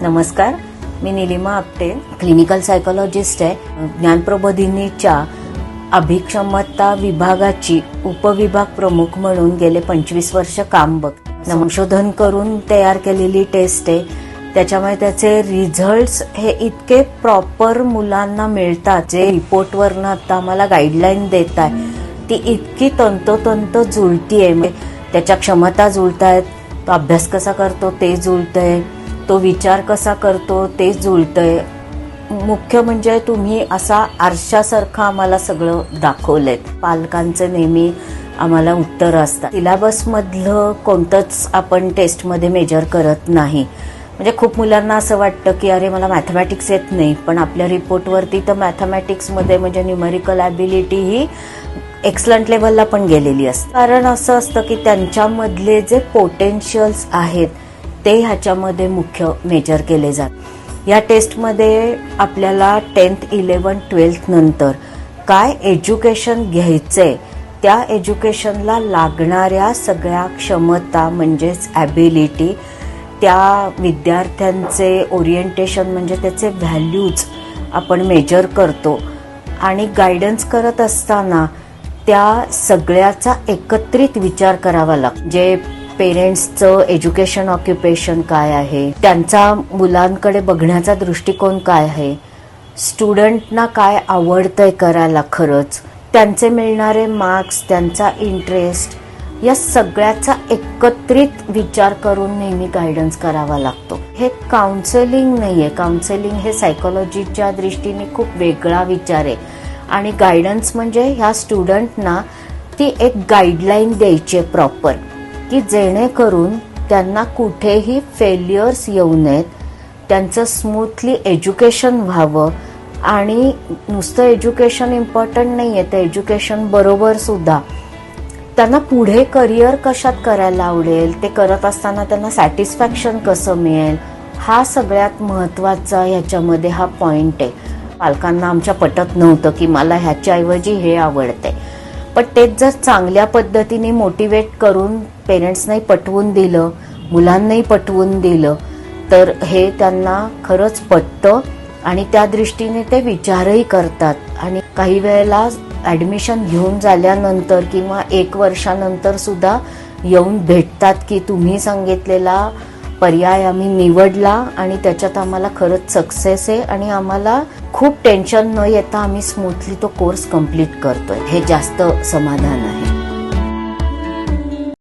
नमस्कार, मी Nilima Apte, clinical psychologist आहे. ज्ञानप्रबोधिनीच्या अभिक्षमता विभागाची उपविभाग प्रमुख म्हणून गेले 25 वर्ष काम बघते. संशोधन करून तयार केलेली टेस्ट आहे. त्याच्यामुळे त्याचे रिझल्ट्स हे इतके प्रॉपर मुलांना मिळतात. जे रिपोर्टवरनं आता आम्हाला गाईडलाईन देत आहे ती इतकी तंतोतंत जुळतीये. त्याच्या क्षमता जुळतायत, तो अभ्यास कसा करतो ते जुळतंय, तो विचार कसा करतो ते जुळतंय. मुख्य म्हणजे तुम्ही असा आरशासारखं आम्हाला सगळं दाखवलंय. पालकांचे नेहमी आम्हाला उत्तर असतात. सिलेबस मधलं कोणतंच आपण टेस्टमध्ये मेजर करत नाही. म्हणजे खूप मुलांना असं वाटतं की अरे मला मॅथमॅटिक्स येत नाही, पण आपल्या रिपोर्टवरती तर मॅथमॅटिक्समध्ये म्हणजे न्यूमेरिकल ॲबिलिटी ही एक्सलंट लेवलला पण गेलेली असते. कारण असं असतं की त्यांच्यामधले जे पोटेन्शियल्स आहेत ते ह्याच्यामध्ये मुख्य मेजर केले जातात. या टेस्टमध्ये आपल्याला 10th, 11th, 12th नंतर काय एज्युकेशन घ्यायचंय त्या एज्युकेशनला लागणाऱ्या सगळ्या क्षमता म्हणजेच ॲबिलिटी, त्या विद्यार्थ्यांचे ओरिएंटेशन म्हणजे त्याचे व्हॅल्यूज आपण मेजर करतो. आणि गायडन्स करत असताना त्या सगळ्याचा एकत्रित विचार करावा लागतो. जे पेरेंट्सचं एज्युकेशन ऑक्युपेशन काय आहे, त्यांचा मुलांकडे बघण्याचा दृष्टिकोन काय आहे, स्टुडंटना काय आवडतंय करायला खरंच, त्यांचे मिळणारे मार्क्स, त्यांचा इंटरेस्ट, या सगळ्याचा एकत्रित विचार करून नेहमी गायडन्स करावा लागतो. हे काउन्सेलिंग नाहीये. काउन्सेलिंग हे सायकोलॉजीच्या दृष्टीने खूप वेगळा विचार आहे. आणि गायडन्स म्हणजे ह्या स्टुडंटना ती एक गाईडलाईन द्यायची आहे प्रॉपर, की जेणेकरून त्यांना कुठेही फेल्युअर्स येऊ नयेत, त्यांचं स्मूथली एज्युकेशन व्हावं. आणि नुसतं एज्युकेशन इम्पॉर्टंट नाही आहे, तर एज्युकेशन बरोबर सुद्धा त्यांना पुढे करिअर कशात करायला आवडेल, ते करत असताना त्यांना सॅटिस्फॅक्शन कसं मिळेल, हा सगळ्यात महत्त्वाचा ह्याच्यामध्ये हा पॉइंट आहे. पालकांना आमच्या पटत नव्हतं की मला ह्याच्याऐवजी हे आवडते, पण तेच जर चांगल्या पद्धतीने मोटिवेट करून पेरेंट्सनाही पटवून दिलं, मुलांनाही पटवून दिलं तर हे त्यांना खरंच पटतं आणि त्या दृष्टीने ते विचारही करतात. आणि काही वेळेला ॲडमिशन घेऊन झाल्यानंतर किंवा 1 वर्षानंतर सुद्धा येऊन भेटतात की तुम्ही सांगितलेला पर्याय आम्ही निवडला आणि त्याच्यात आम्हाला खरंच सक्सेस आहे आणि आम्हाला खूप टेन्शन न येता आम्ही स्मूथली तो कोर्स कंप्लीट करतोय. हे जास्त समाधान आहे.